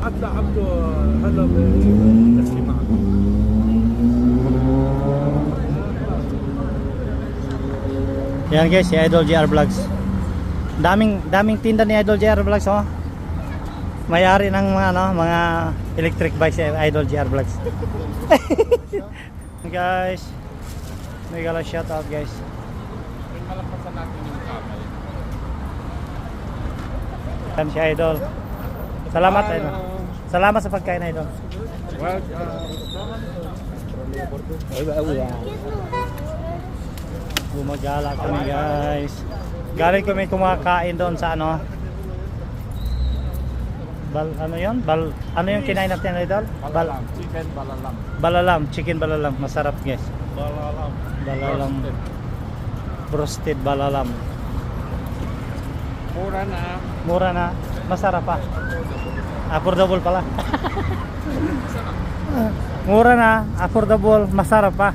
حتى عبده هلا بحكي معك. Yan guys, si Idol JR Vlogs. Daming tinda ni Idol JR Vlogs, oh. May-ari ng mga mga electric bikes si Idol JR Vlogs. Guys, mega shout out guys. Malampasan natin yung kamay. Yan si Idol. Salamat Idol. Salamat sa pagkain Idol. Gumagala kami guys. Galing kami kumakain doon sa ano yung kinain natin Idol? Chicken balalam. Balalam, chicken balalam. Masarap guys. Balalam. Roasted balalam. Mura na. Masarap pa. Affordable pala. Mura na, affordable, masarap pa.